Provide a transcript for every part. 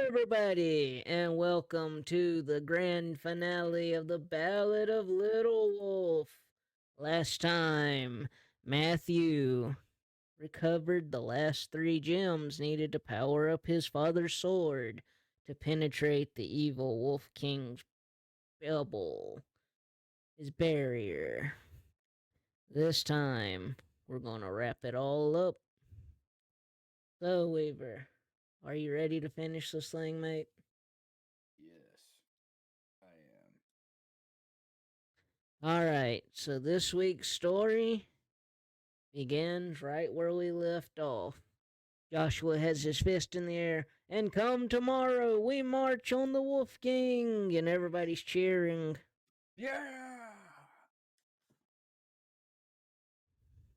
everybody, and welcome to the grand finale of the Ballad of Little Wolf. Last time, Mathew recovered the last 3 gems needed to power up his father's sword to penetrate the evil Wolf King's bubble, his barrier. This time, we're gonna wrap it all up. So, Weaver, are you ready to finish this thing, mate? Yes, I Alright, so this week's story begins right where we left off. Joshua has his fist in the air, and come tomorrow, we march on the Wolf King, and everybody's cheering. Yeah!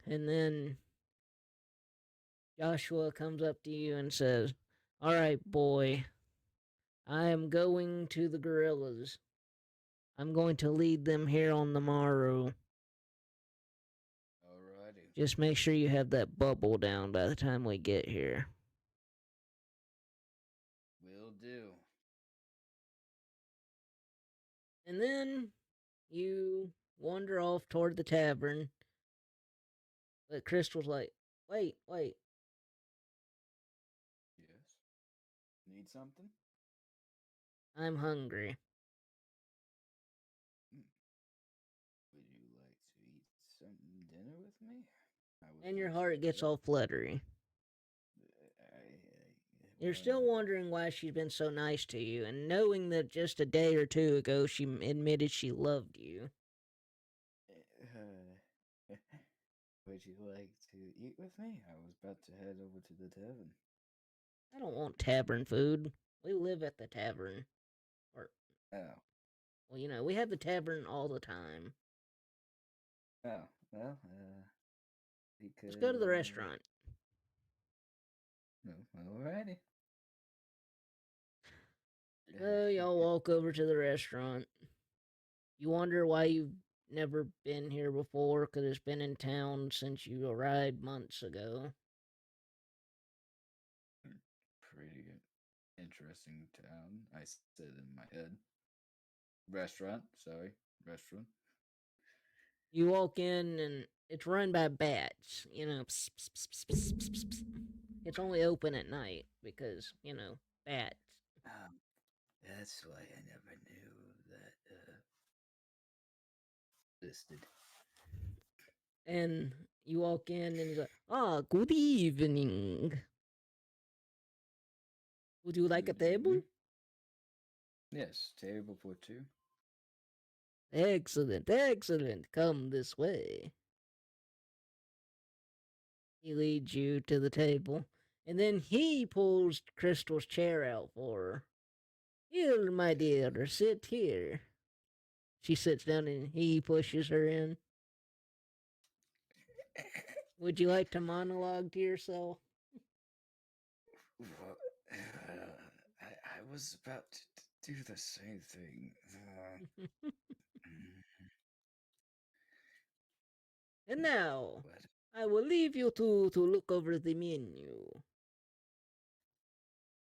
And then Joshua comes up to you and says, Alright, boy, I am going to the gorillas. I'm going to lead them here on the morrow. Alrighty. Just make sure you have that bubble down by the time we get here. Will do. And then you wander off toward the tavern. But Crystal's like, wait. Yes. Need something? I'm hungry. Would you like to eat some dinner with me? And your heart gets all fluttery. You're still wondering why she's been so nice to you, and knowing that just a day or two ago she admitted she loved you. Would you like to eat with me? I was about to head over to the tavern. I don't want tavern food. We live at the tavern. Or, Oh. well, we have the tavern all the time. Oh, well, we could... Let's go to the restaurant. Alrighty. So y'all walk over to the restaurant. You wonder why you've never been here before, because it's been in town since you arrived months ago. Pretty interesting town, I said in my head. Restaurant. You walk in and it's run by bats. Pss, pss, pss, pss, pss, pss, pss. It's only open at night because, bats. That's why I never knew that listed. And you walk in and he's like, good evening. Would you like a table? Yes, table for two. Excellent. Come this way. He leads you to the table, and then he pulls Crystal's chair out for her. Here, my dear, sit here. She sits down and he pushes her in. Would you like to monologue to yourself? Well, I was about to do the same thing. And now, I will leave you to look over the menu.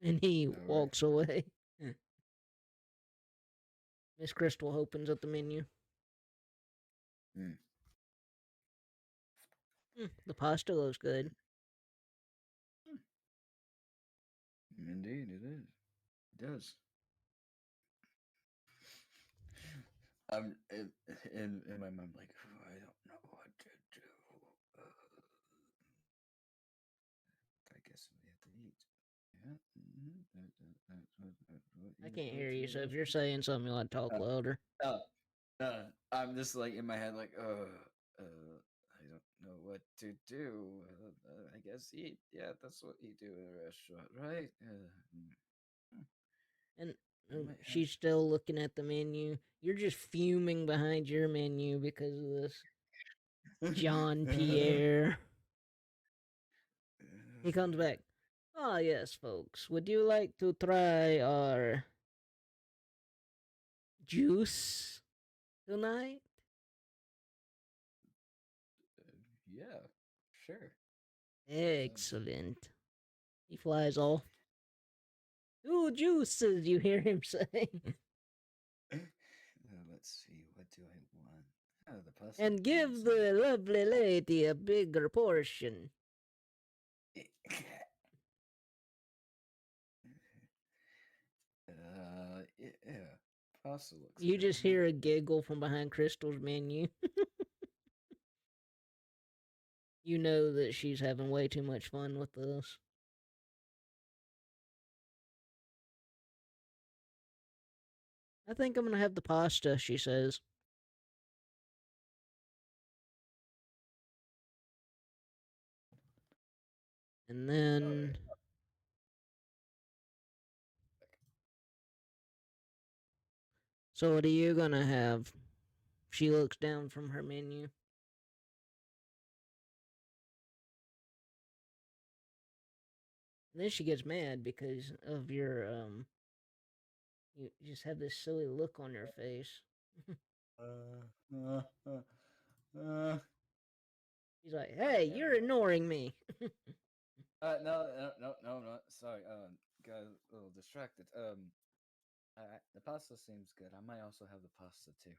And he walks away. Miss Crystal opens up the menu. The pasta looks good. Indeed, it is. It does. I'm in my mind, like, I don't know what to do. I guess we have to eat. Yeah. I can't hear you, so if you're saying something, you'll have to talk louder. I'm just like in my head, like, I don't know what to do. I guess eat. Yeah, that's what you do in a restaurant, right? And she's still looking at the menu. You're just fuming behind your menu because of this. John Pierre. He comes back. Ah, yes, folks. Would you like to try our juice tonight? Yeah, sure. Excellent. He flies off. Ooh, juices, you hear him say. Let's see. What do I want? Oh, the pasta. And give the lovely lady a bigger portion. Yeah. Pasta looks You good. just hear a giggle from behind Crystal's menu. You know that she's having way too much fun with this. I think I'm gonna have the pasta, she says. And then. So, what are you gonna have? She looks down from her menu. And then she gets mad because of your, You just have this silly look on your face. Uh, uh, uh, He's like, hey, yeah. you're ignoring me. No. Sorry. Got a little distracted. The pasta seems good. I might also have the pasta too.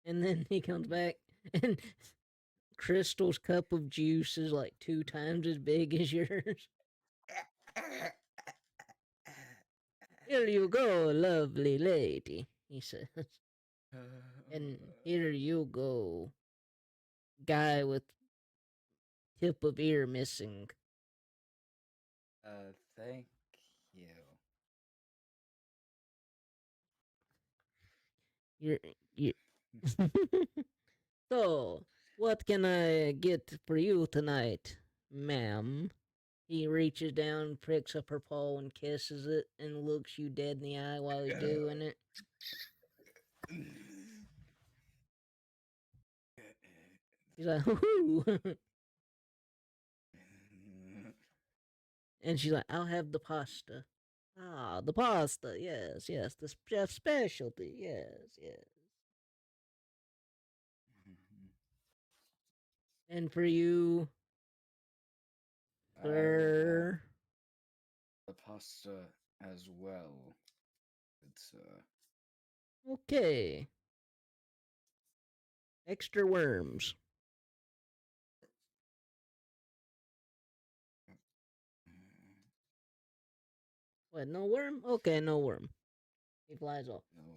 And then he comes back, and Crystal's cup of juice is like 2 times as big as yours. Here you go, lovely lady, he says. And here you go, guy with tip of ear missing. Thank you. You're, you So, what can I get for you tonight, ma'am? He reaches down, picks up her paw, and kisses it, and looks you dead in the eye while he's doing it. He's like, whoo. And she's like, I'll have the pasta. Ah, the pasta. Yes, yes. The chef's specialty. Yes, yes. And for you, I'll have sir. the pasta as well. It's Okay. Extra worms. What, no worm? Okay, no worm. He flies off. no.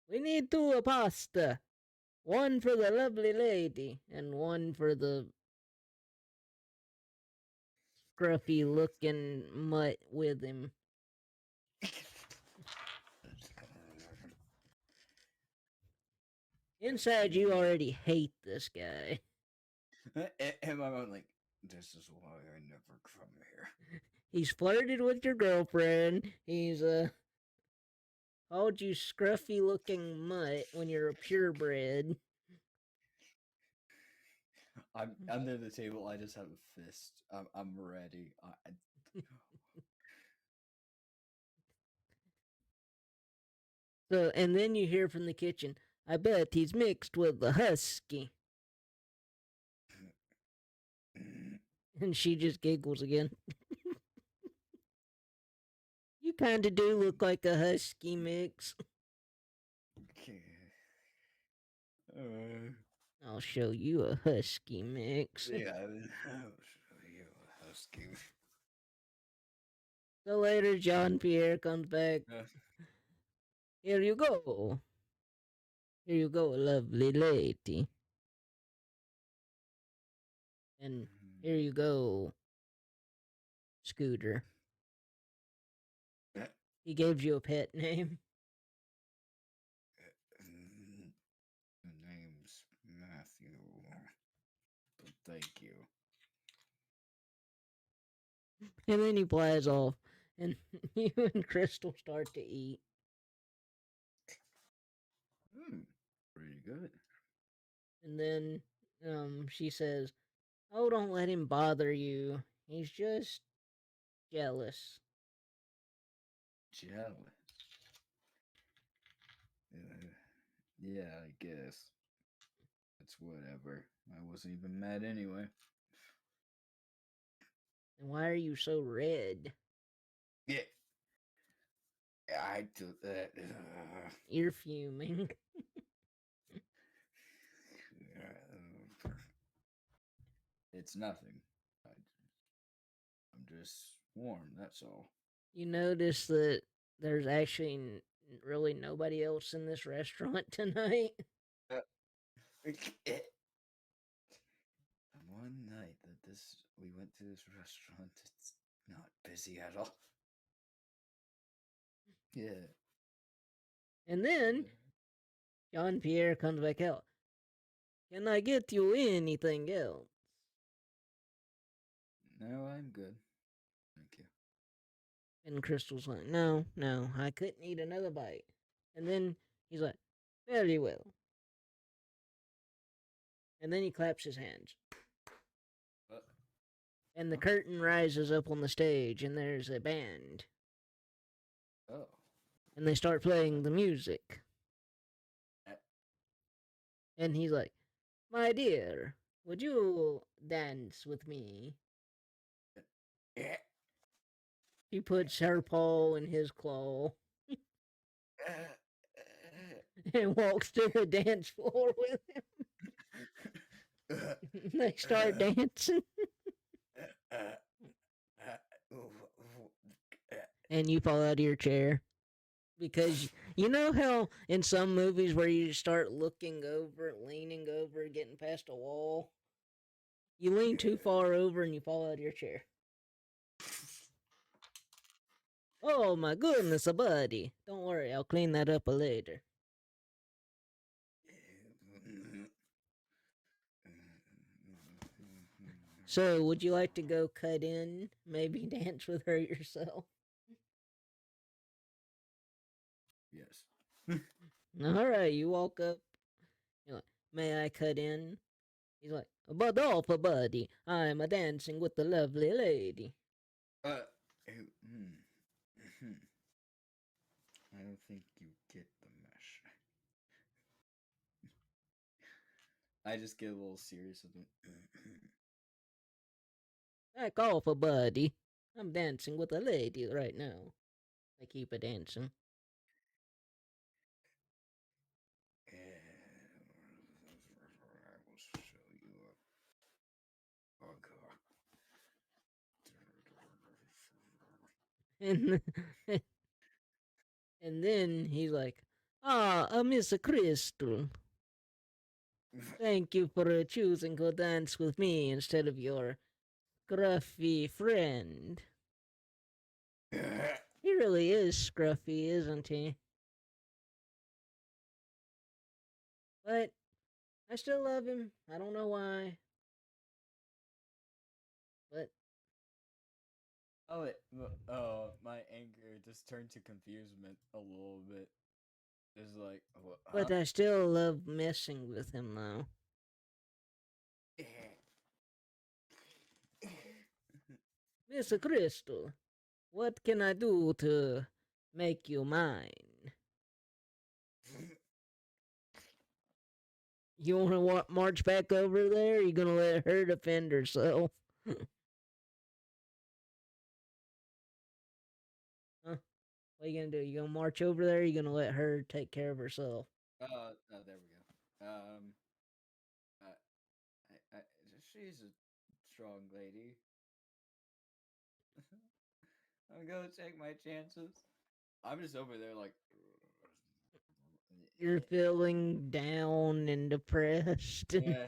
We need two pasta. One for the lovely lady, and one for the scruffy looking mutt with him. Inside, you already hate this guy. In my mind, like, this is why I never come here. He's flirted with your girlfriend. He's called you scruffy looking mutt when you're a purebred. I'm under the table. I just have a fist. I'm ready. So, and then you hear from the kitchen, I bet he's mixed with the husky. And she just giggles again. You kinda do look like a husky mix. Okay. Uh, I'll show you a husky mix. yeah, I'll show you a husky. So later, Jean Pierre comes back. Here you go. Here you go, lovely lady. And here you go, Scooter. He gave you a pet name. The name's Mathew. But thank you. And then he flies off. And you and Crystal start to eat. Pretty good. And then she says, oh, don't let him bother you. He's just jealous. Jealous. Yeah, I guess. It's whatever. I wasn't even mad anyway. Why are you so red? Yeah, I do that. You're fuming. It's nothing. I'm just warm. That's all. You notice that there's actually really nobody else in this restaurant tonight. Uh, One night that we went to this restaurant, it's not busy at all. Yeah. And then Jean Pierre comes back out. Can I get you anything else? No, I'm good. Thank you. And Crystal's like, no, no, I couldn't eat another bite. And then he's like, very well. And then he claps his hands. Uh, And the curtain rises up on the stage, and there's a band. oh. And they start playing the music. Uh, And he's like, my dear, would you dance with me? Yeah. She puts her paw in his claw and walks to the dance floor with him. They start dancing. And you fall out of your chair. Because you know how in some movies where you start looking over, leaning over, getting past a wall? You lean too far over and you fall out of your chair. Oh my goodness, a buddy. Don't worry, I'll clean that up later. So, would you like to go cut in? Maybe dance with her yourself? Yes. Alright, you walk up. You're like, may I cut in? He's like, but off, buddy. I'm a dancing with the lovely lady. Uh, I don't think you get the mesh. I just get a little serious with it. Back off, buddy. I'm dancing with a lady right now. They keep a dancing. I will show you a bug. And and then he's like, Miss Crystal, thank you for choosing to dance with me instead of your scruffy friend. He really is scruffy, isn't he? But I still love him. I don't know why. But My anger just turned to confusement a little bit. It's like, what? but I still love messing with him though. Miss Crystal, what can I do to make you mine? You want to march back over there? Or you gonna let her defend herself? Huh? What are you gonna do? You gonna march over there? Or you gonna let her take care of herself? Oh, there we go. I, I, she's a strong lady. I'm gonna take my chances. I'm just over there like. You're feeling down and depressed. Yeah,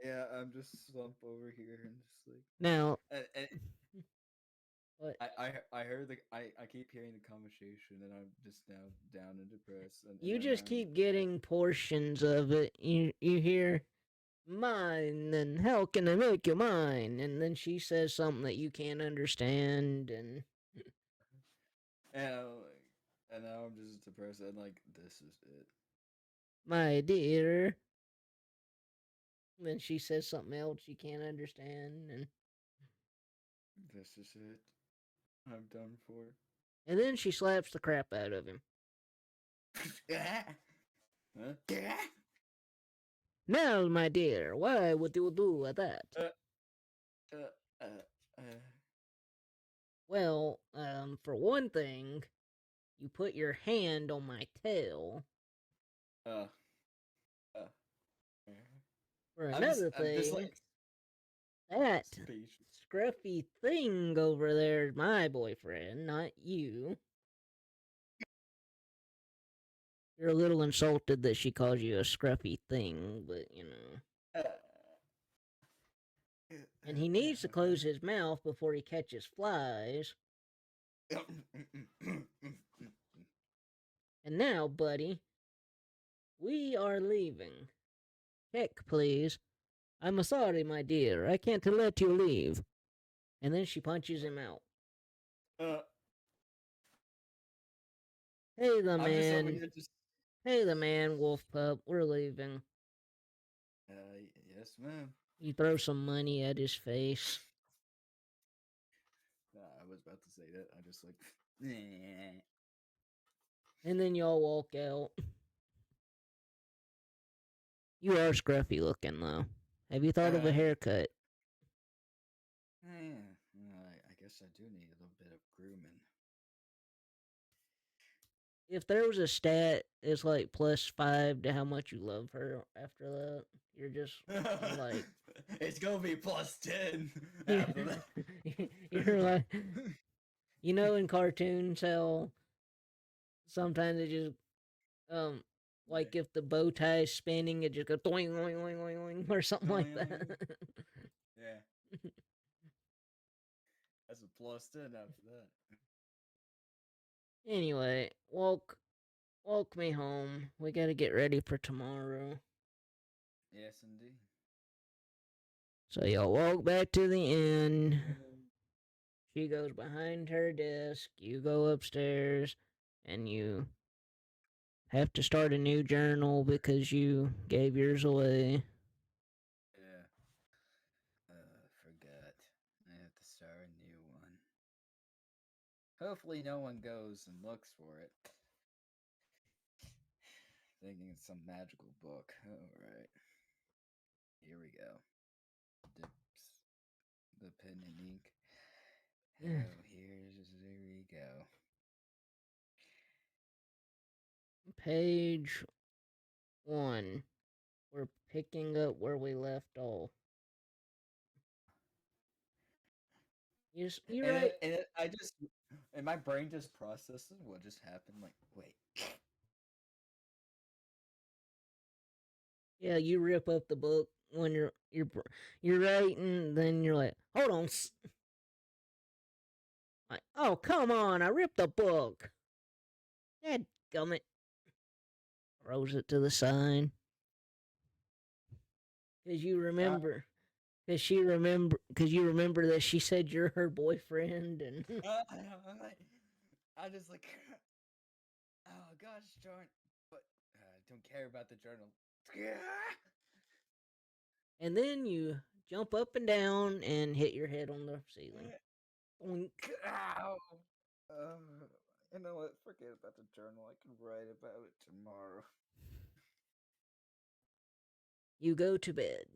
yeah. I'm just slump over here and just like. Now, And what? I heard I keep hearing the conversation and I'm just now down and depressed and You then just keep getting portions of it. You hear mine, and how can I make you mine? And then she says something that you can't understand, and and and now I'm just depressed and like this is it. my dear. And then she says something else you can't understand, This is it. I'm done for. and then she slaps the crap out of him. Huh? Now, my dear, why would you do that? Uh, uh, uh, Well, for one thing, you put your hand on my tail. Uh, uh, For another I'm just thing, like that spatial. scruffy thing over there is my boyfriend, not you. You're a little insulted that she calls you a scruffy thing, but you know. Uh, And he needs to close his mouth before he catches flies. And now, buddy, we are leaving. Check, please. I'm sorry, my dear. I can't let you leave. And then she punches him out. uh, Hey, the I'm just over man. here just. Hey, the man, wolf pup. We're leaving. Yes, ma'am. You throw some money at his face. I was about to say that. I just like. And then y'all walk out. You are scruffy looking, though. Have you thought of a haircut? I guess I do need a little bit of grooming. If there was a stat, it's like +5 to how much you love her after that. You're like, It's gonna be +10 after that. you're like, you know, in cartoons how sometimes it just like if the bow tie is spinning, it just goes doing, doing, doing, doing, doing, or something like that. Yeah, that's a +10 after that. Anyway, walk me home. We gotta get ready for tomorrow. Yes, indeed. So y'all walk back to the inn. She goes behind her desk. You go upstairs, and you have to start a new journal because you gave yours away. Yeah. Forgot. I have to start a new one. Hopefully, no one goes and looks for it. Thinking it's some magical book. Alright. Here we go. Dips the pen and ink. Oh, here we go. Page 1. We're picking up where we left off. You're right. And my brain just processes what just happened. Like, wait. Yeah, you rip up the book when you're writing. Then you're like, hold on. Like, oh come on! I ripped the book. Dad gummit. Throws it to the side. Cause you remember. Cause you remember that she said you're her boyfriend, and I just like, oh gosh darn, but I don't care about the journal. and then you jump up and down and hit your head on the ceiling. Oink. Ow. You know what? Forget about the journal. I can write about it tomorrow. You go to bed.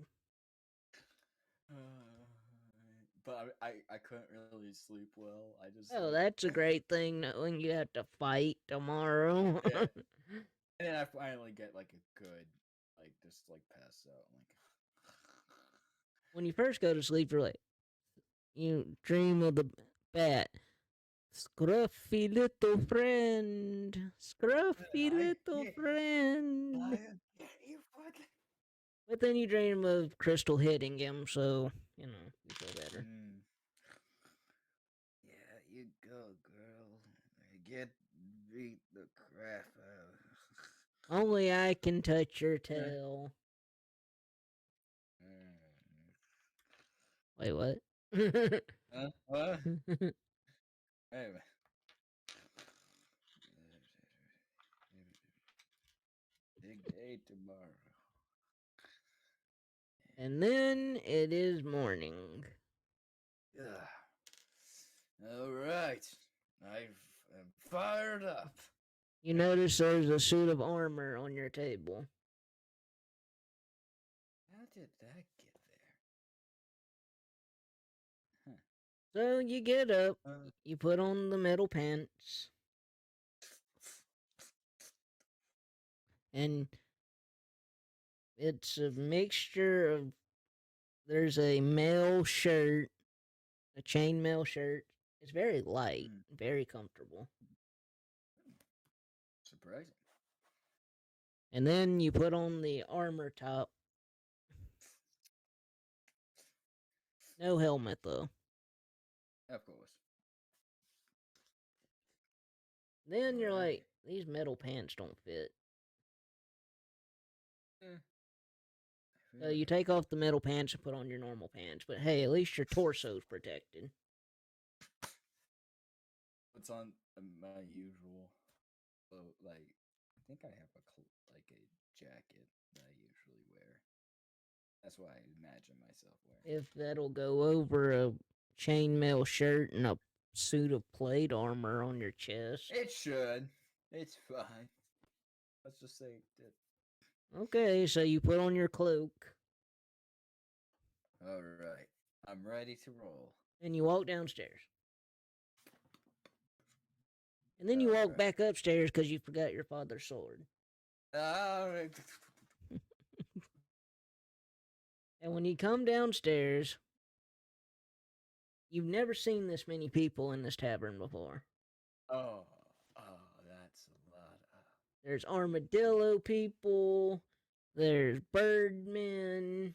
But I couldn't really sleep well. I just Oh, like, that's a great thing knowing you have to fight tomorrow. yeah. And then I finally get like a good, like just like pass out. I'm like, When you first go to sleep, you dream of the bat. Scruffy little friend, scruffy little friend. you fucking. But then you dream of Crystal hitting him, so you know you feel better. Yeah, you go, girl. Get beat the crap out. Only I can touch your tail. Wait, what? What? Anyway. Big day tomorrow. And then it is morning. All right, I'm fired up. You notice there's a suit of armor on your table. How did that get there? Huh. So you get up, you put on the metal pants, and it's a mixture of. There's a mail shirt, a chainmail shirt. It's very light, very comfortable. Surprising. And then you put on the armor top. No helmet though. Of course. Then you're Alright. like, these metal pants don't fit. So you take off the metal pants and put on your normal pants. But hey, at least your torso's protected. What's on my usual, like, I think I have a jacket that I usually wear. That's what I imagine myself wearing. If that'll go over a chainmail shirt and a suit of plate armor on your chest. It should. It's fine. Let's just say that. Okay, so you put on your cloak. Alright. I'm ready to roll. And you walk downstairs. And then you walk back upstairs because you forgot your father's sword. Alright. And when you come downstairs, you've never seen this many people in this tavern before. Oh, that's a lot. There's armadillo people. There's birdmen.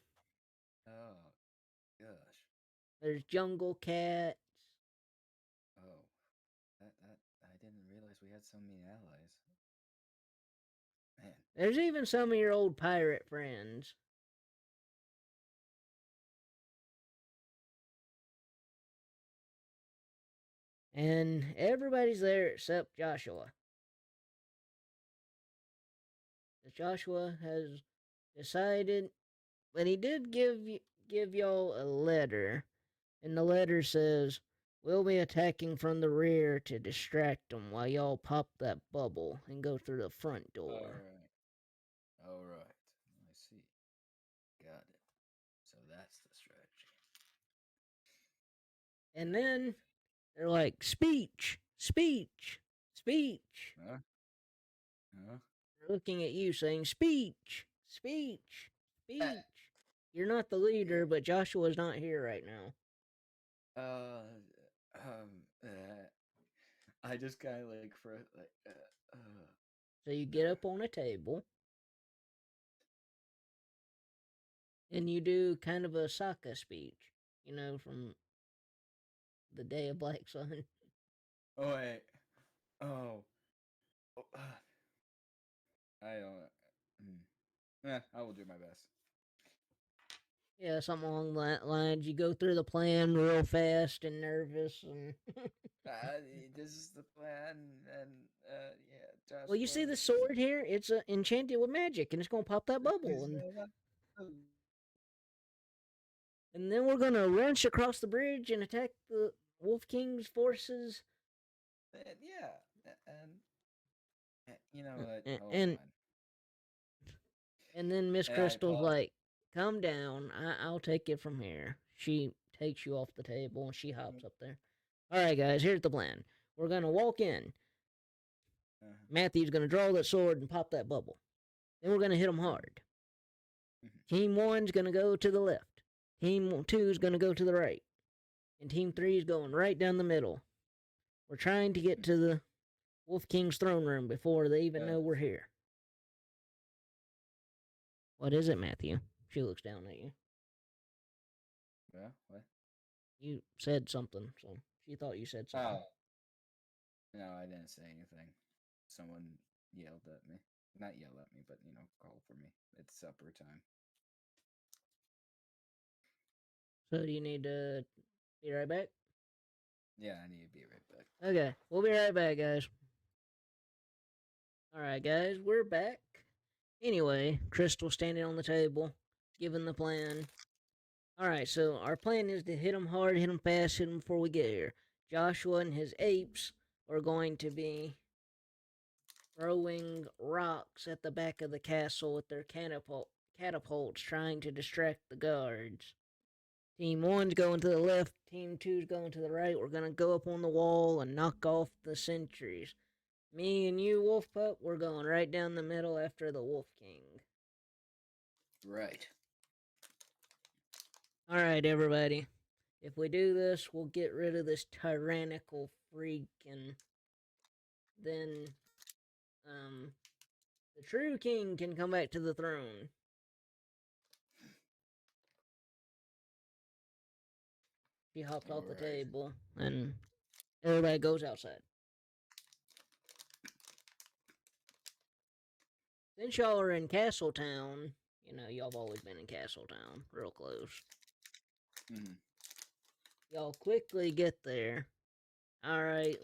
Oh, gosh. There's jungle cats. Oh, I didn't realize we had so many allies. Man. There's even some of your old pirate friends. And everybody's there except Joshua. Joshua has decided, but he did give y'all a letter, and the letter says, "We'll be attacking from the rear to distract them while y'all pop that bubble and go through the front door." All right. I see. Got it. So that's the strategy. And then they're like, "Speech, speech, speech." Huh? They're looking at you saying, "Speech, speech, speech." You're not the leader, but Joshua's not here right now. I just kind of like So you get up on a table and you do kind of a Sokka speech, from the Day of Black Sun. Oh wait. Oh. I don't. Yeah, I will do my best. Yeah, something along that lines. You go through the plan real fast and nervous, and this is the plan, and yeah. Joshua, well, you see the sword here? It's enchanted with magic, and it's gonna pop that bubble, and then we're gonna rush across the bridge and attack the Wolf King's forces. Yeah, and you know what? And then Miss Crystal's like, "Come down. I'll take it from here." She takes you off the table and she hops up there. All right, guys, here's the plan. We're gonna walk in. Mathew's gonna draw that sword and pop that bubble. Then we're gonna hit them hard. Team 1's gonna go to the left. Team 2's gonna go to the right. And Team 3's going right down the middle. We're trying to get to the Wolf King's throne room before they even know we're here. What is it, Mathew? She looks down at you. Yeah, what? You said something, so she thought you said something. Oh. No, I didn't say anything. Someone yelled at me. Not yell at me, but, call for me. It's supper time. So do you need to be right back? Yeah, I need to be right back. Okay, we'll be right back, guys. Alright, guys, we're back. Anyway, Crystal standing on the table, giving the plan. Alright, so our plan is to hit them hard, hit them fast, hit them before we get here. Joshua and his apes are going to be throwing rocks at the back of the castle with their catapults, trying to distract the guards. Team 1's going to the left, Team 2's going to the right. We're going to go up on the wall and knock off the sentries. Me and you, Wolf Pup, we're going right down the middle after the Wolf King. Right. Alright, everybody. If we do this, we'll get rid of this tyrannical freak, and then, the true king can come back to the throne. He hops off the table, and everybody goes outside. Since y'all are in Castletown, you know, y'all have always been in Castletown, real close. Mm-hmm. Y'all quickly get there. Alright,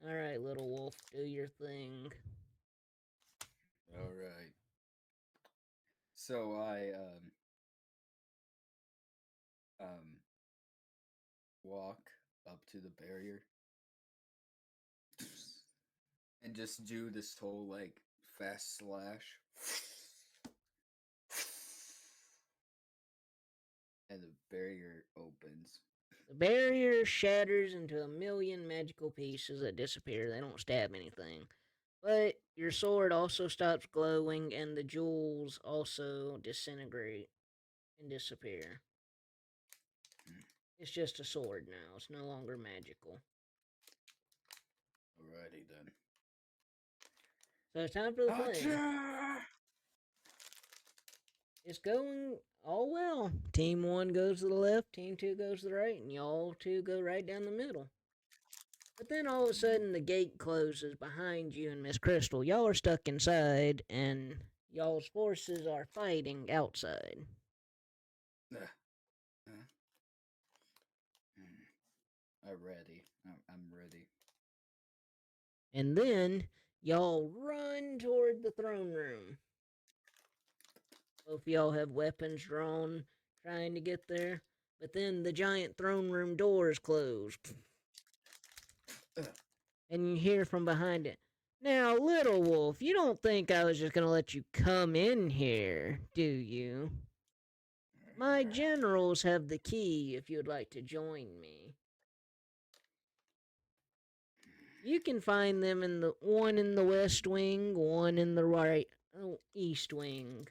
little wolf, do your thing. Alright. So I, walk up to the barrier and just do this whole, like, fast slash. And the barrier opens. The barrier shatters into a million magical pieces that disappear. They don't stab anything. But your sword also stops glowing, and the jewels also disintegrate and disappear. It's just a sword now. It's no longer magical. Alrighty then. So it's time for the play. It's going all well. Team 1 goes to the left, Team 2 goes to the right, and y'all two go right down the middle. But then all of a sudden the gate closes behind you and Miss Crystal. Y'all are stuck inside, and y'all's forces are fighting outside. I'm ready. I'm ready. And then y'all run toward the throne room. Both of y'all have weapons drawn, trying to get there. But then the giant throne room doors close. And you hear from behind it, "Now, little wolf, you don't think I was just gonna let you come in here, do you? My generals have the key if you'd like to join me. You can find them in the one in the west wing, one in the east wing.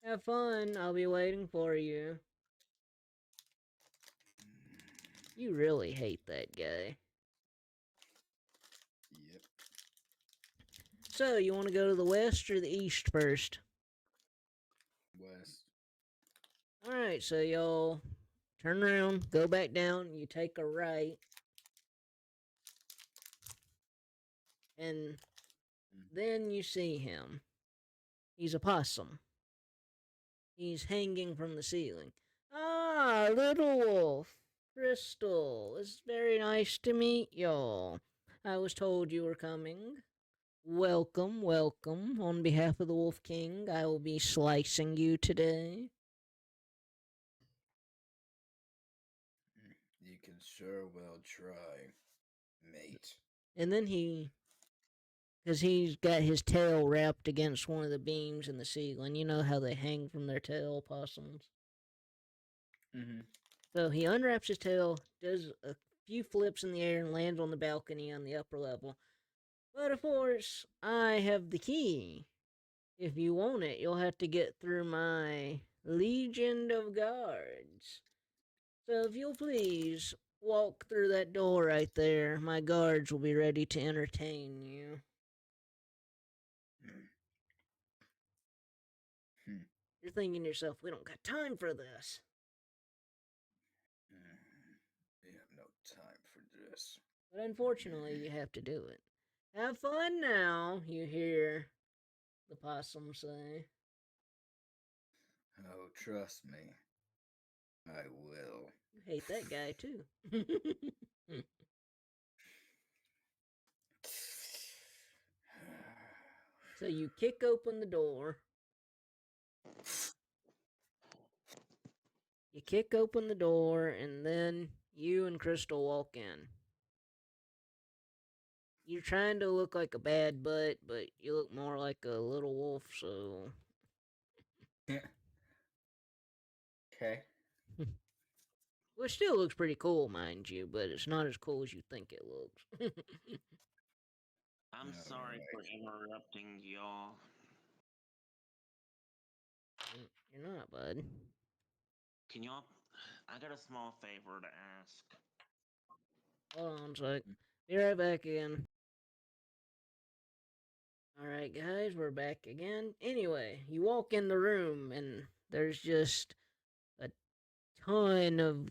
Have fun, I'll be waiting for you." You really hate that guy. Yep. So, you want to go to the west or the east first? West. Alright, so y'all turn around, go back down, you take a right, and then you see him. He's a possum. He's hanging from the ceiling. "Ah, little wolf. Crystal, it's very nice to meet y'all. I was told you were coming. Welcome, welcome. On behalf of the Wolf King, I will be slicing you today." You can sure well try, mate. And then because he's got his tail wrapped against one of the beams in the ceiling. You know how they hang from their tail, possums? Mm-hmm. So he unwraps his tail, does a few flips in the air, and lands on the balcony on the upper level. "But of course, I have the key. If you want it, you'll have to get through my legion of guards. So if you'll please walk through that door right there, my guards will be ready to entertain you." You're thinking to yourself, we don't got time for this. We have no time for this. But unfortunately, you have to do it. "Have fun now," you hear the possum say. Oh, trust me. I will. You hate that guy, too. So you kick open the door. You kick open the door, and then you and Crystal walk in. You're trying to look like a bad butt, but you look more like a little wolf, so... Okay. Well, it still looks pretty cool, mind you, but it's not as cool as you think it looks. I'm sorry for interrupting y'all. You're not, bud. Can y'all? I got a small favor to ask. Hold on a sec. Be right back again. Alright, guys, we're back again. Anyway, you walk in the room, and there's just a ton of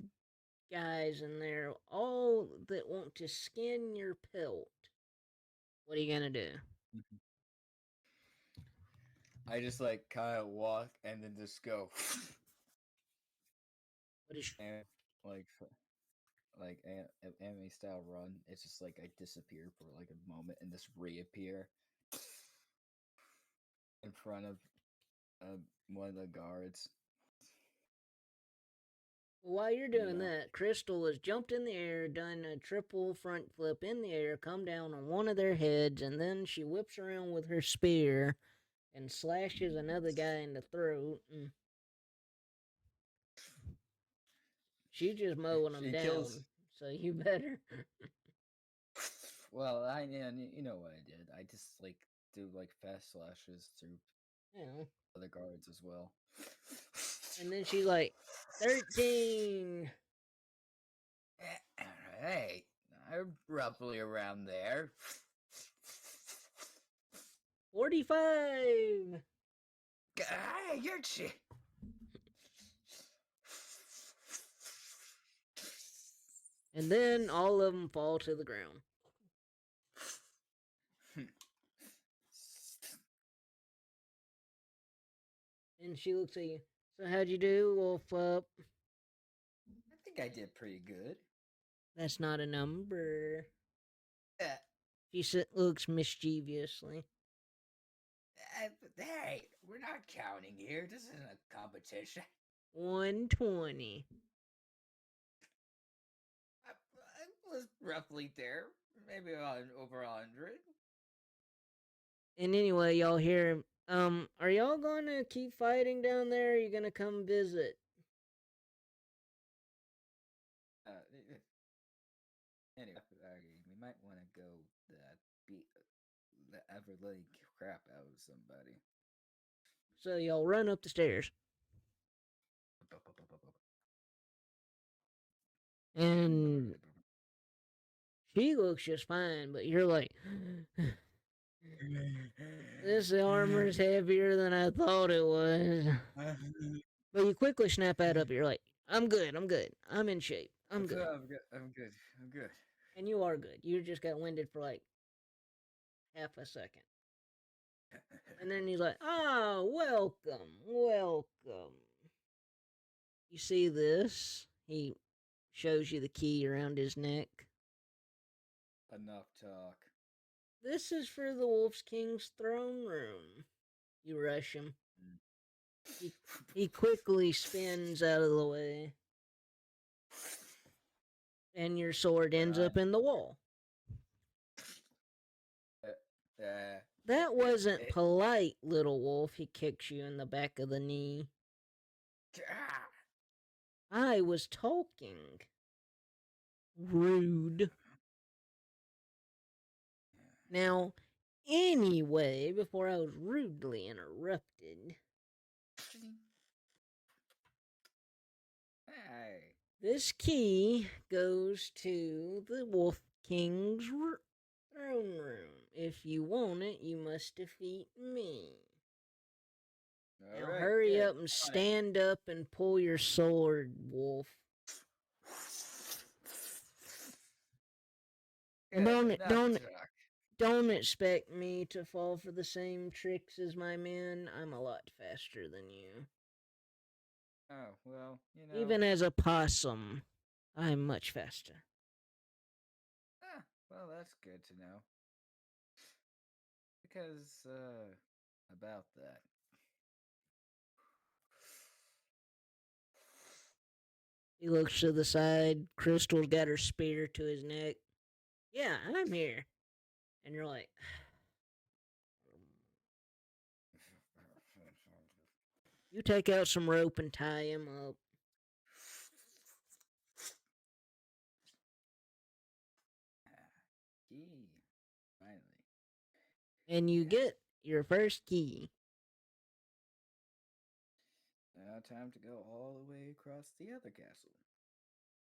guys in there, all that want to skin your pelt. What are you gonna do? I just like kind of walk and then just go What is and like anime style run. It's just like I disappear for like a moment and just reappear in front of one of the guards. While you're doing know? that, Crystal has jumped in the air, done a triple front flip in the air, come down on one of their heads, and then she whips around with her spear and slashes another guy in the throat. And she's just mowing them She down, kills. so you better. Well, you know what I did. I just like do like fast slashes through Yeah. other guards as well. And then she's like, 13. Hey, I'm roughly around there. 45. Hey, you're And then all of them fall to the ground. And she looks at you. So how'd you do, Wolf Up? I think I did pretty good. That's not a number. Uh, She looks mischievously. Hey, we're not counting here. This isn't a competition. 120. I was roughly there, maybe over 100. And anyway, y'all hear, are y'all gonna keep fighting down there? Or are you gonna come visit? Anyway, we might want to go beat the ever letting crap out of somebody. So y'all run up the stairs. And she looks just fine, but you're like, this armor's heavier than I thought it was. But you quickly snap out of it. You're like, I'm good. I'm in shape. I'm good. I'm good. And you are good. You just got winded for like half a second. And then he's like, welcome. You see this? He shows you the key around his neck. Enough talk. This is for the Wolf's King's throne room. You rush him. He quickly spins out of the way. And your sword ends up in the wall. That wasn't polite, little wolf. He kicks you in the back of the knee. I was talking. Rude. Now, anyway, before I was rudely interrupted, this key goes to the Wolf King's throne room. If you want it, you must defeat me. Now hurry up and stand up and pull your sword, Wolf. And don't expect me to fall for the same tricks as my men. I'm a lot faster than you. Oh, well, you know. Even as a possum, I'm much faster. Well, that's good to know. Because, about that. He looks to the side. Crystal's got her spear to his neck. Yeah, I'm here. And you're like, you take out some rope and tie him up. key. Finally. And you get your first key. Now time to go all the way across the other castle.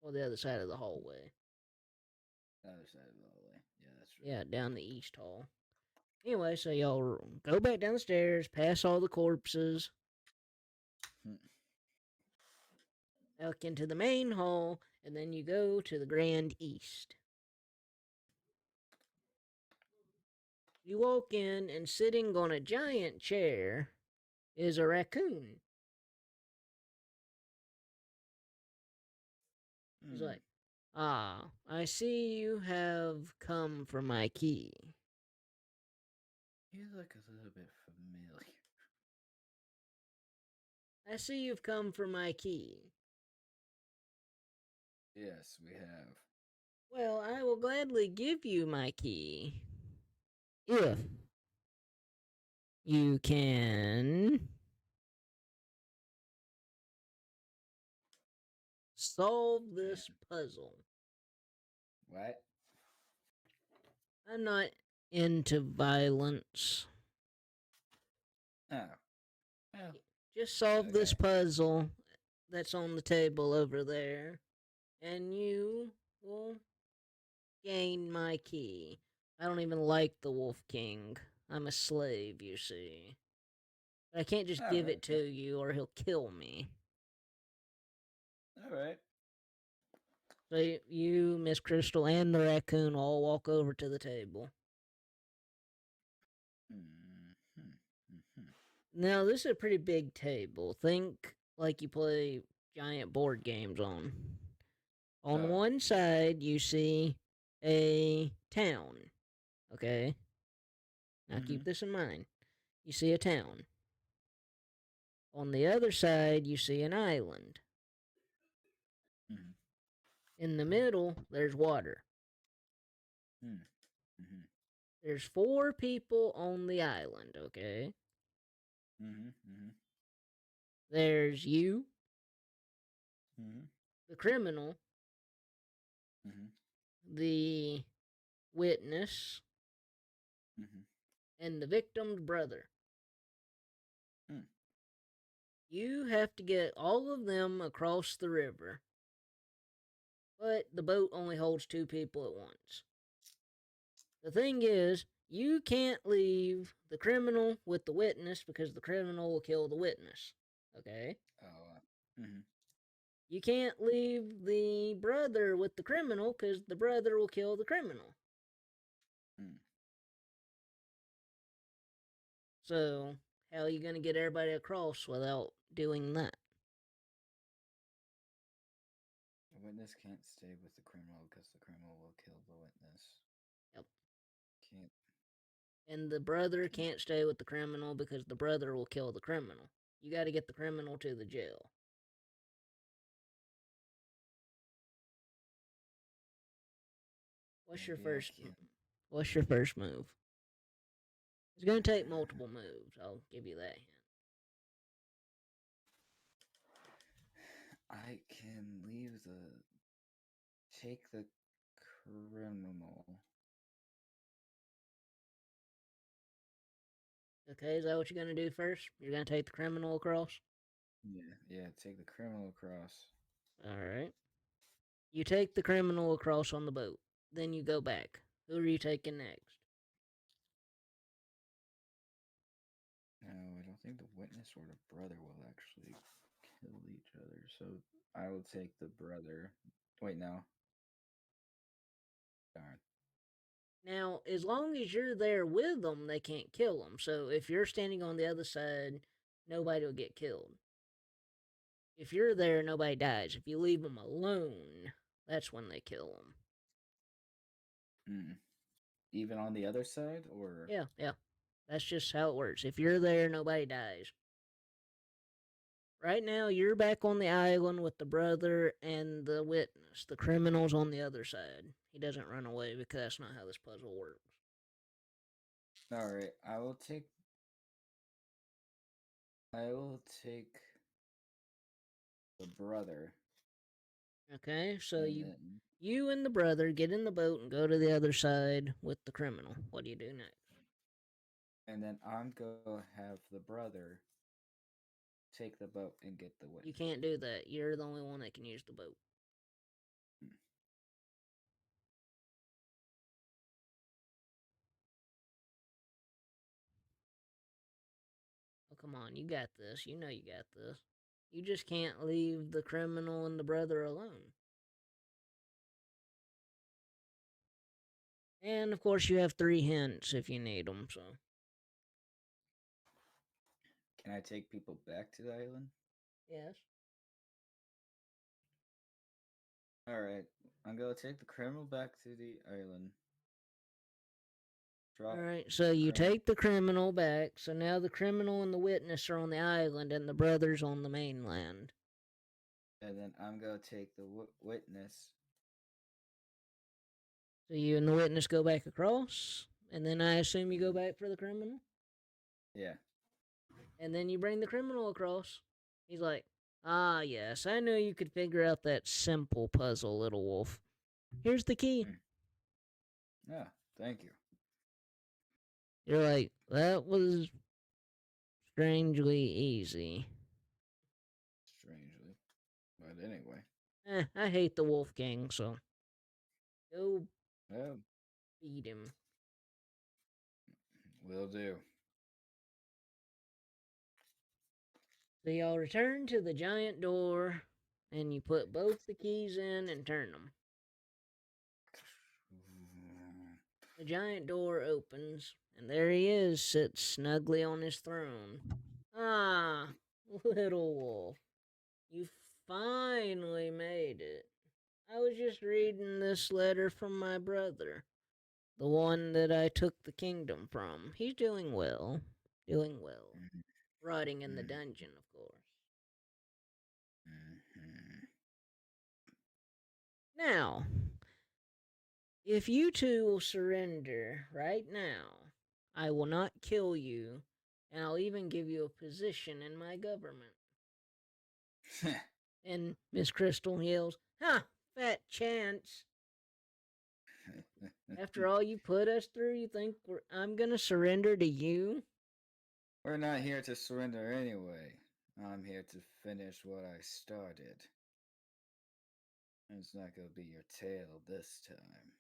Well, the other side of the hallway. The other side of the hallway. Yeah, that's true. Yeah, down the east hall. Anyway, so y'all go back down the stairs, past all the corpses, back into the main hall, and then you go to the grand east. You walk in, and sitting on a giant chair is a raccoon. He's like, "Ah, I see you have come for my key." You look a little bit familiar. "I see you've come for my key." Yes, we have. "Well, I will gladly give you my key if you can solve this puzzle." What? I'm not into violence. Oh. Well, Just solve this okay. puzzle that's on the table over there, and you will gain my key. I don't even like the Wolf King. I'm a slave, you see. But I can't just give Alright. it to you or he'll kill me. Alright. So you, Miss Crystal, and the raccoon all walk over to the table. Now, this is a pretty big table. Think like you play giant board games on. On one side, you see a town. Okay? Now keep this in mind. You see a town. On the other side, you see an island. In the middle, there's water. There's 4 people on the island, okay? There's you, the criminal, the witness, and the victim's brother. You have to get all of them across the river. But the boat only holds 2 people at once. The thing is, you can't leave the criminal with the witness because the criminal will kill the witness. Okay? You can't leave the brother with the criminal because the brother will kill the criminal. So, how are you going to get everybody across without doing that? The witness can't stay with the criminal because the criminal will kill the witness. Yep. Can't. And the brother can't stay with the criminal because the brother will kill the criminal. You got to get the criminal to the jail. What's your first move? It's going to take multiple moves. I'll give you that hint. I can take the criminal. Okay, is that what you're going to do first? You're going to take the criminal across? Yeah, take the criminal across. Alright. You take the criminal across on the boat. Then you go back. Who are you taking next? No, I don't think the witness or the brother will actually kill each other. So I will take the brother. Wait, no. Darn. Now, as long as you're there with them, they can't kill them. So if you're standing on the other side, nobody will get killed. If you're there, nobody dies. If you leave them alone, that's when they kill them. Even on the other side, or Yeah. That's just how it works. If you're there, nobody dies. Right now, you're back on the island with the brother and the witness. The criminal's on the other side. He doesn't run away because that's not how this puzzle works. Alright, I will take the brother. Okay, so You and the brother get in the boat and go to the other side with the criminal. What do you do next? And then I'm gonna have the brother take the boat and get the witness. You can't do that. You're the only one that can use the boat. Oh, come on. You got this. You know you got this. You just can't leave the criminal and the brother alone. And, of course, you have 3 hints if you need them, so. Can I take people back to the island? Yes. Alright. I'm gonna take the criminal back to the island. Drop Alright, so you criminal. take the criminal back, so now the criminal and the witness are on the island and the brother's on the mainland. And then I'm gonna take the witness. So you and the witness go back across, and then I assume you go back for the criminal? Yeah. And then you bring the criminal across. He's like, ah, yes, I knew you could figure out that simple puzzle, little wolf. Here's the key. Yeah, thank you. You're like, that was strangely easy. Strangely. But anyway. I hate the Wolf King, so go Oh, beat him. will do. So y'all return to the giant door, and you put both the keys in and turn them. The giant door opens, and there he is, sits snugly on his throne. Ah, little wolf, you finally made it. I was just reading this letter from my brother, the one that I took the kingdom from. He's doing well. Doing well. Rotting in the dungeon, of course. Now, if you two will surrender right now, I will not kill you, and I'll even give you a position in my government. And Miss Crystal yells, "Ha! Fat chance! After all you put us through, you think I'm gonna surrender to you?" We're not here to surrender anyway. I'm here to finish what I started. It's not gonna be your tail this time.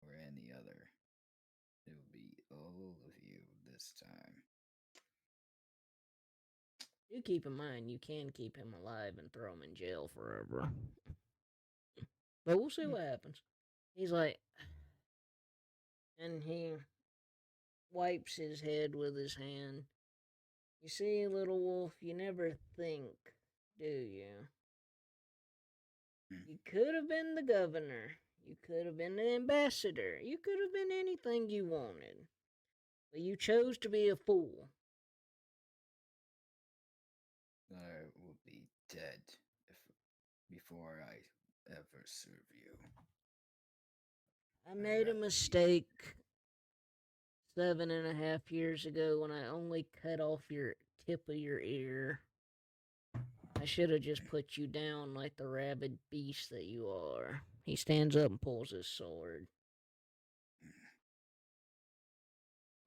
Or any other. It will be all of you this time. Do keep in mind, you can keep him alive and throw him in jail forever. But we'll see what happens. He's like, and he wipes his head with his hand. You see, little wolf, you never think, do you? You could have been the governor. You could have been the ambassador. You could have been anything you wanted. But you chose to be a fool. I will be dead before I ever serve you. I made a mistake 7.5 years ago when I only cut off your tip of your ear. I should have just put you down like the rabid beast that you are. He stands up and pulls his sword.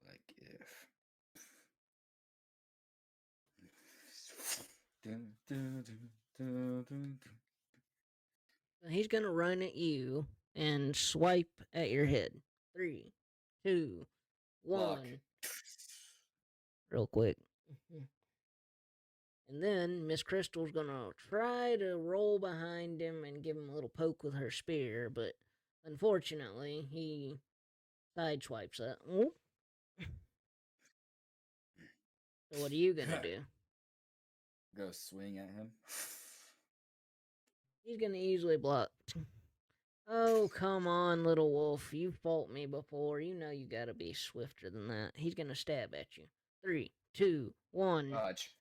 Like if. He's gonna run at you and swipe at your head. 3, 2, 1. Block. Real quick. And then Miss Crystal's gonna try to roll behind him and give him a little poke with her spear, but unfortunately, he sideswipes that. So what are you gonna do? Go swing at him. He's gonna easily block. Oh, come on, little wolf. You fought me before. You know you gotta be swifter than that. He's gonna stab at you. 3, 2, 1. Dodge.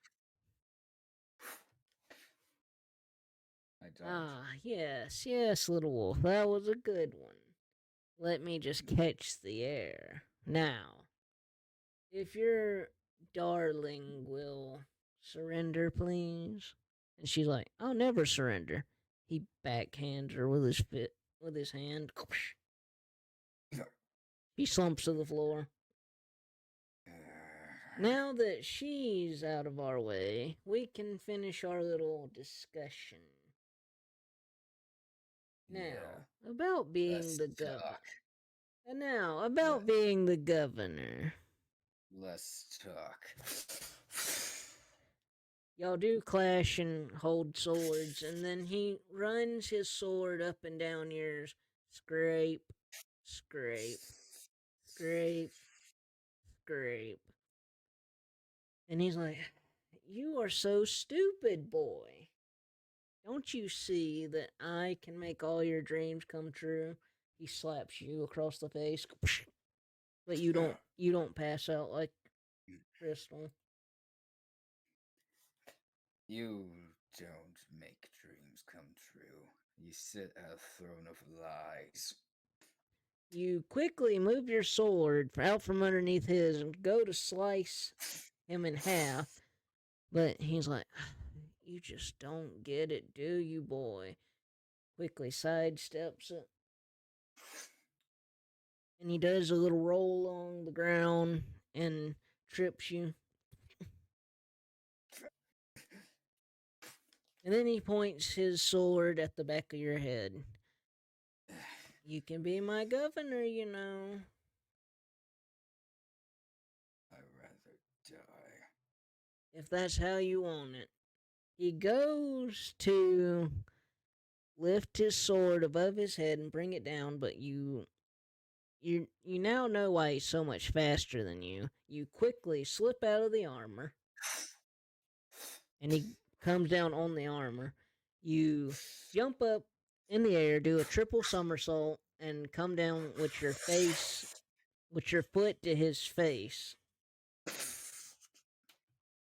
I dodge. Ah, yes, little wolf. That was a good one. Let me just catch the air. Now, if your darling will surrender, please. And she's like, I'll never surrender. He backhands her with his with his hand. He slumps to the floor. Now that she's out of our way, we can finish our little discussion. Now, about being the governor. And now, about being the governor. Let's talk. Y'all do clash and hold swords, and then he runs his sword up and down yours. Scrape, scrape, scrape, scrape. And he's like, "You are so stupid, boy. Don't you see that I can make all your dreams come true?" He slaps you across the face. But you don't pass out like Crystal. You don't make dreams come true. You sit at a throne of lies. You quickly move your sword out from underneath his and go to slice him in half. But he's like, "You just don't get it, do you, boy?" Quickly sidesteps it. And he does a little roll along the ground and trips you. And then he points his sword at the back of your head. "You can be my governor, you know." I'd rather die. "If that's how you want it." He goes to lift his sword above his head and bring it down, but you now know why he's so much faster than you. You quickly slip out of the armor, and he comes down on the armor. You jump up in the air, do a triple somersault, and come down with your foot to his face.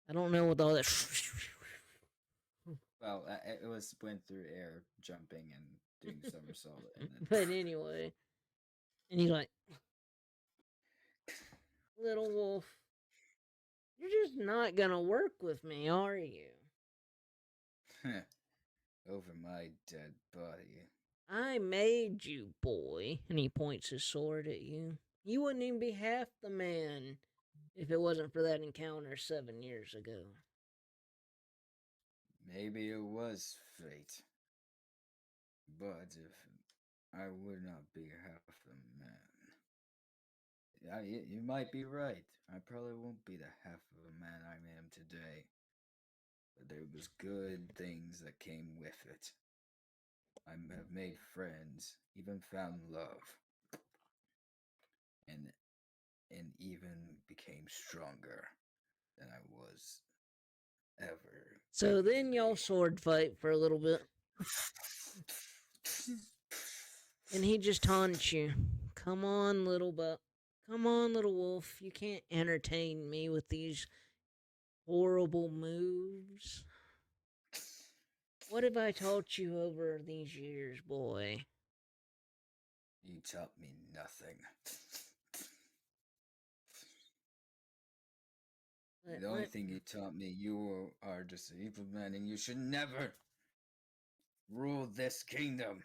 I don't know what all that. Well, it went through air, jumping and doing somersault, and then. But anyway, and he's like, "Little wolf, you're just not gonna work with me, are you?" Over my dead body. "I made you, boy," and he points his sword at you. "You wouldn't even be half the man if it wasn't for that encounter 7 years ago." Maybe it was fate. But if I would not be half the man. You might be right. I probably won't be the half of a man I am today. But there was good things that came with it. I have made friends, even found love, and even became stronger than I was ever. So then y'all sword fight for a little bit. And he just taunts you. Come on, little wolf. You can't entertain me with these horrible moves. What have I taught you over these years, boy? You taught me nothing. The only thing you taught me, you are just an evil man, and you should never rule this kingdom.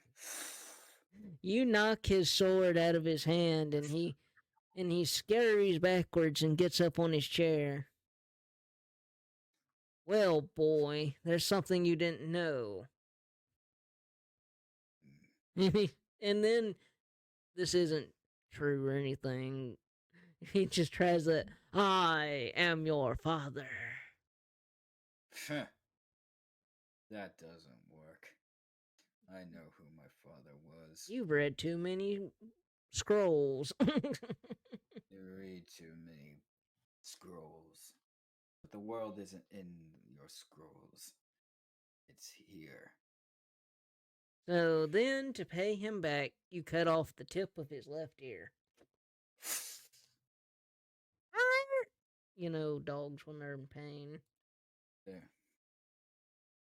You knock his sword out of his hand, and he scurries backwards and gets up on his chair. "Well, boy, there's something you didn't know." And then, this isn't true or anything. He just tries that, "I am your father." That doesn't work. I know who my father was. You've read too many scrolls. You read too many scrolls. But the world isn't in your scrolls. It's here. So then, to pay him back, you cut off the tip of his left ear. You know, dogs when they're in pain. There.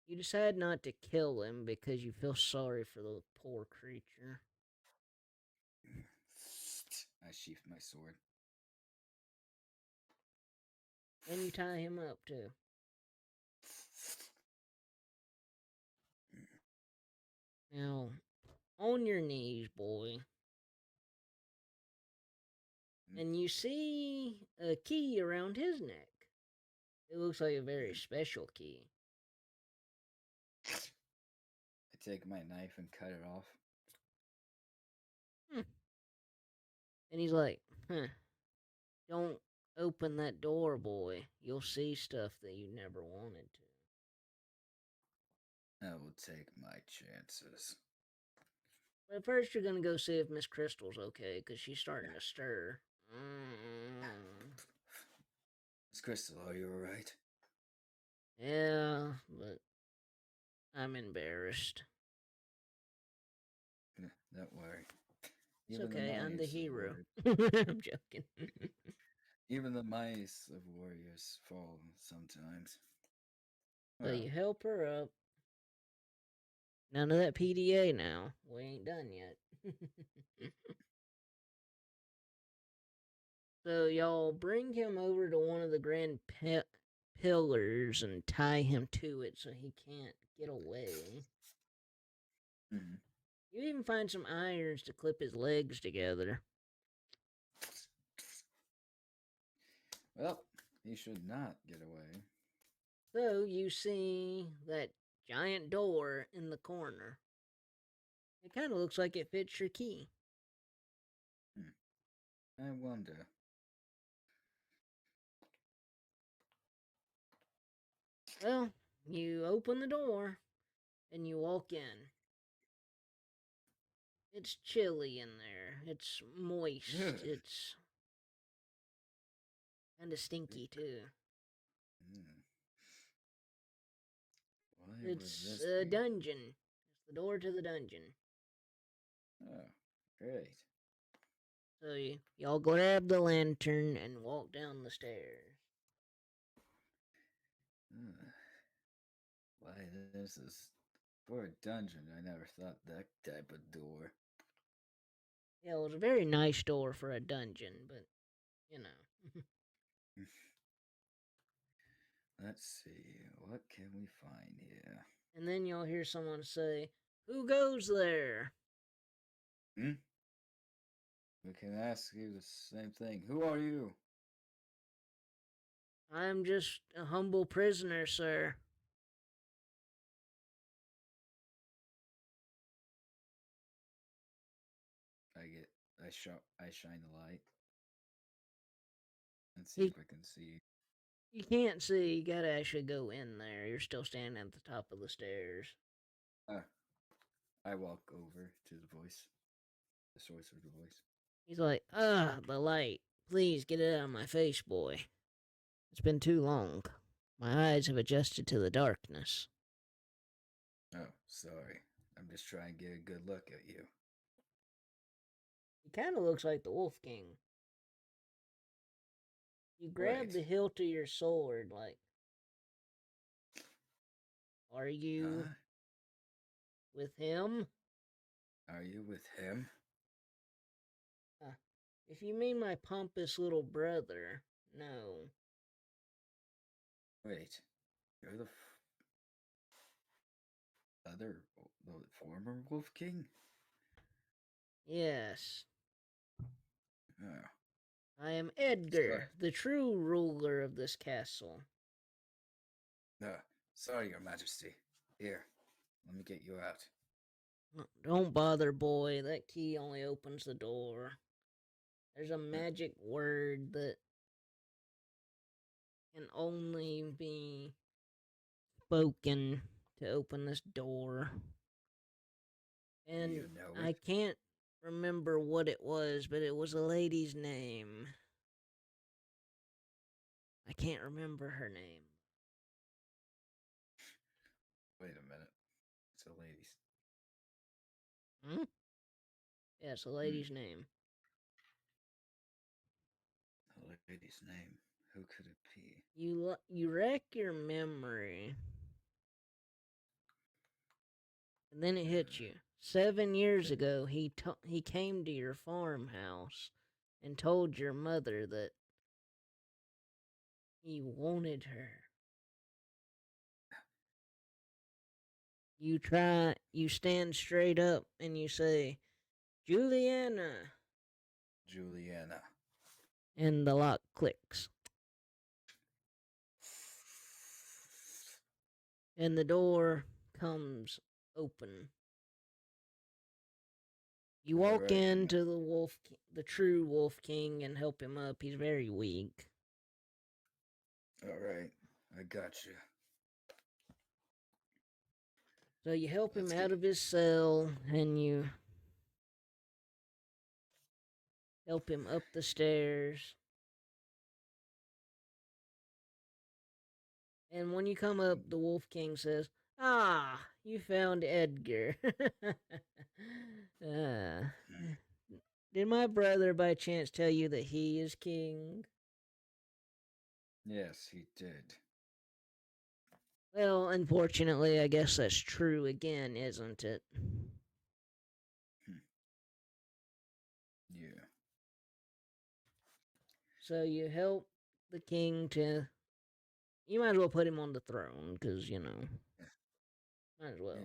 You decide not to kill him because you feel sorry for the poor creature. I sheath my sword. And you tie him up too. Now, on your knees, boy. And you see a key around his neck. It looks like a very special key. I take my knife and cut it off. And he's like, don't open that door, boy. You'll see stuff that you never wanted to. I will take my chances. But first, you're gonna go see if Miss Crystal's okay, because she's starting to stir. Miss Crystal, are you alright? Yeah, but I'm embarrassed. Don't worry. It's Even okay, I'm the mice of hero. warri- I'm joking. Even the mice of warriors fall sometimes. So Well, you help her up. None of that PDA now. We ain't done yet. So y'all bring him over to one of the grand pillars and tie him to it so he can't get away. mhm. You even find some irons to clip his legs together. Well, he should not get away. So you see that giant door in the corner. It kind of looks like it fits your key. I wonder. Well, you open the door and you walk in. It's chilly in there. It's moist. Ugh. It's kind of stinky too. Hmm. Why would It's this a be? dungeon. It's the door to the dungeon. Oh, great. So y'all grab the lantern and walk down the stairs. Ugh. Why, this is for a dungeon. I never thought that type of door. Yeah, it was a very nice door for a dungeon, but you know. Let's see. What can we find here? And then you'll hear someone say, "Who goes there?" Hmm? We can ask you the same thing. Who are you? "I'm just a humble prisoner, sir." I shine the light and see You, if I can see. you can't see. You gotta actually go in there. You're still standing at the top of the stairs. Ah, I walk over to the voice, the source of the voice. He's like, the light. Please get it out of my face, boy. It's been too long. My eyes have adjusted to the darkness." Oh, sorry. I'm just trying to get a good look at you. He kind of looks like the Wolf King. You grab Wait. the hilt of your sword, like, are you Huh? with him? Are you with him? If you mean my pompous little brother, no. Wait. You're the the former Wolf King? Yes, Oh. I am Sorry. Edgar, the true ruler of this castle. No. Sorry, Your Majesty. Here, let me get you out. Don't bother, boy. That key only opens the door. There's a magic word that can only be spoken to open this door. And You know I it? can't remember what it was, but it was a lady's name. I can't remember her name. Wait a minute. It's a lady's. Hmm? Yeah, it's a lady's name. A lady's name. Who could it be? You wreck your memory, and then it hits you. 7 years ago, he came to your farmhouse and told your mother that he wanted her. You stand straight up and you say, Juliana, Juliana. and the lock clicks. And the door comes open. You walk Alright. into the true Wolf King, and help him up. He's very weak. Alright. I got you. So you help him Let's out get- of his cell, and you help him up the stairs. And when you come up, the Wolf King says, "Ah, you found Edgar." Ah, did my brother by chance tell you that he is king? Yes, he did. Well, unfortunately, I guess that's true again, isn't it? Yeah. So you help the king to. You might as well put him on the throne, because, might as well.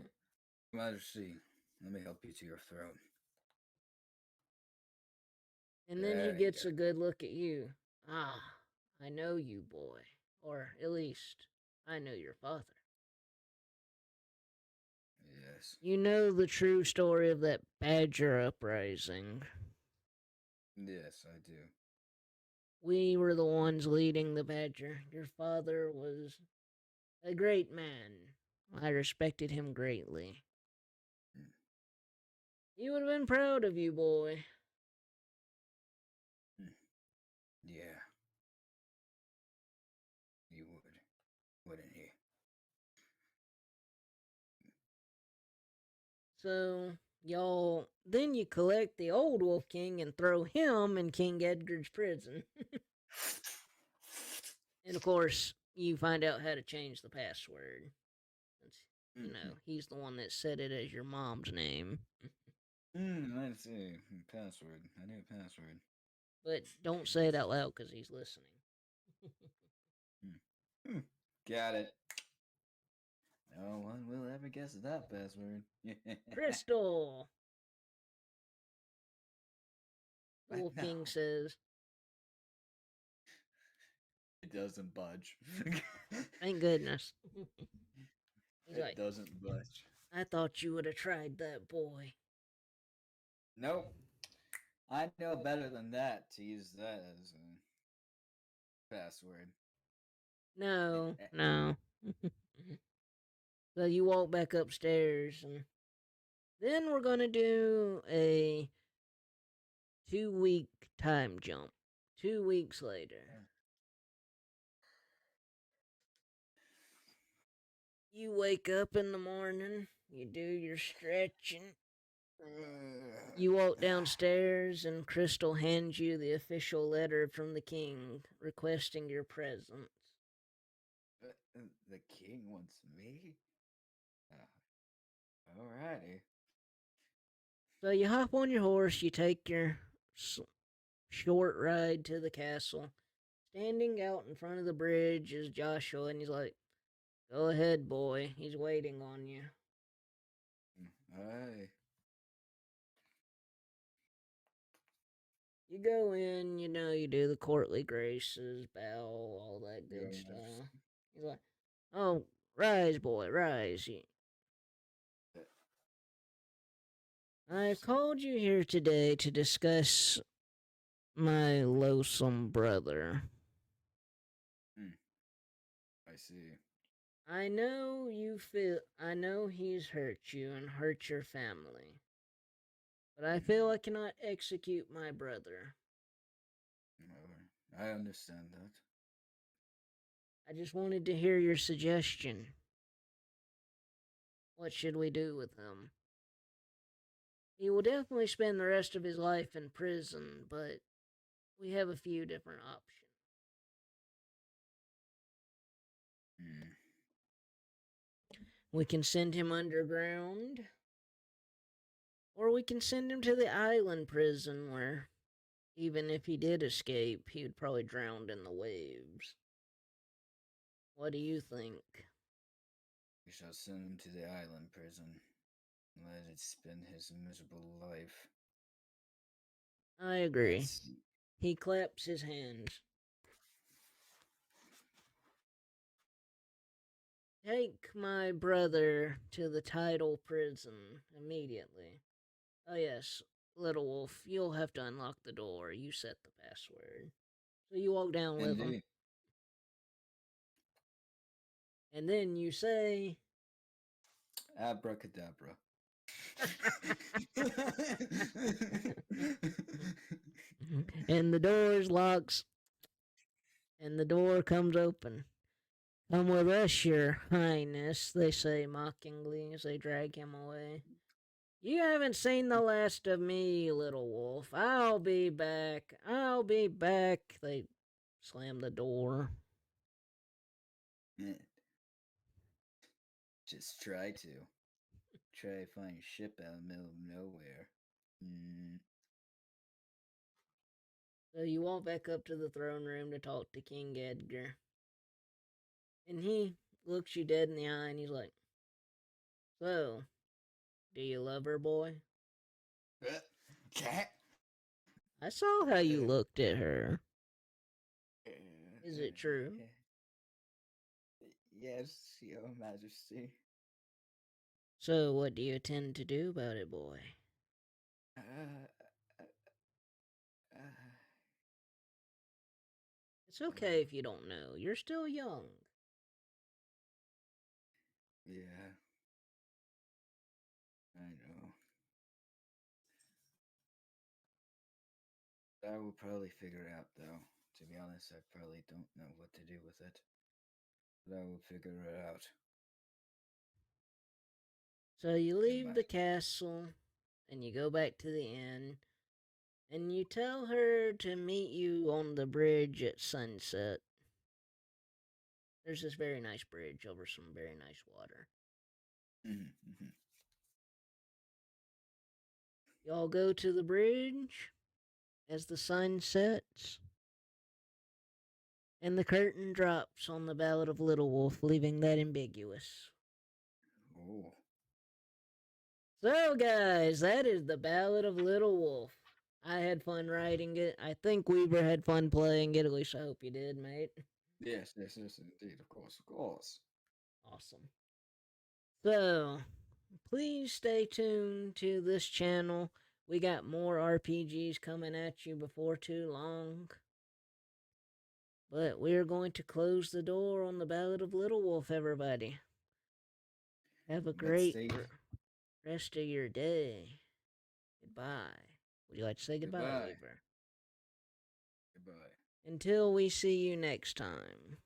Majesty, let me help you to your throne. And then he There you gets go. a good look at you. Ah, I know you, boy. Or at least, I know your father. Yes. You know the true story of that Badger uprising. Yes, I do. We were the ones leading the Badger. Your father was a great man. I respected him greatly. He would have been proud of you, boy. Yeah. You would. Wouldn't he? So, then you collect the old Wolf King and throw him in King Edgar's prison. And of course, you find out how to change the password. He's the one that set it as your mom's name. I see. Password. I knew password. But don't say it out loud because he's listening. Got it. No one will ever guess that password. Crystal! The What Wolf King now? says, It doesn't budge. thank goodness. He's It like, doesn't budge. I thought you would have tried that, boy. Nope. I know better than that to use that as a password. No. So you walk back upstairs, and then we're going to do a 2-week time jump. 2 weeks later. You wake up in the morning, you do your stretching. You walk downstairs, and Crystal hands you the official letter from the king requesting your presence. The king wants me? Alrighty. So you hop on your horse, you take your short ride to the castle. Standing out in front of the bridge is Joshua, and he's like, go ahead, boy. He's waiting on you. Aye. You go in, you do the courtly graces, bow, all that good Yes. stuff. He's like, oh, rise, boy, rise. I called you here today to discuss my loathsome brother. I see. I know he's hurt you and hurt your family. But I feel I cannot execute my brother. I understand that. I just wanted to hear your suggestion. What should we do with him? He will definitely spend the rest of his life in prison, but we have a few different options. We can send him underground, or we can send him to the island prison where, even if he did escape, he would probably drown in the waves. What do you think? We shall send him to the island prison. Let it spend his miserable life. I agree. Let's He claps his hands. Take my brother to the tidal prison immediately. Oh, yes, Little Wolf, you'll have to unlock the door. You set the password. So you walk down with him. Indeed. And then you say, Abracadabra. and the door locks, and the door comes open. Come with us, your highness, they say mockingly as they drag him away. You haven't seen the last of me, Little Wolf. I'll be back. I'll be back. They slam the door. Just try to. Try to find a ship out in the middle of nowhere. So you walk back up to the throne room to talk to King Edgar. And he looks you dead in the eye and he's like, so, do you love her, boy? Cat? I saw how you looked at her. Is it true? Yes, Your Majesty. So, what do you intend to do about it, boy? It's okay if you don't know. You're still young. Yeah. I know. I will probably figure it out, though. To be honest, I probably don't know what to do with it. But I will figure it out. So you leave the castle and you go back to the inn and you tell her to meet you on the bridge at sunset. There's this very nice bridge over some very nice water. Y'all go to the bridge as the sun sets, and the curtain drops on the Ballad of Little Wolf, leaving that ambiguous. Oh. So, guys, that is the Ballad of Little Wolf. I had fun writing it. I think Weaver had fun playing it. At least I hope you did, mate. Yes, indeed. Of course. Awesome. So, please stay tuned to this channel. We got more RPGs coming at you before too long. But we're going to close the door on the Ballad of Little Wolf, everybody. Have a great rest of your day. Goodbye. Would you like to say goodbye, Weaver? Goodbye. Until we see you next time.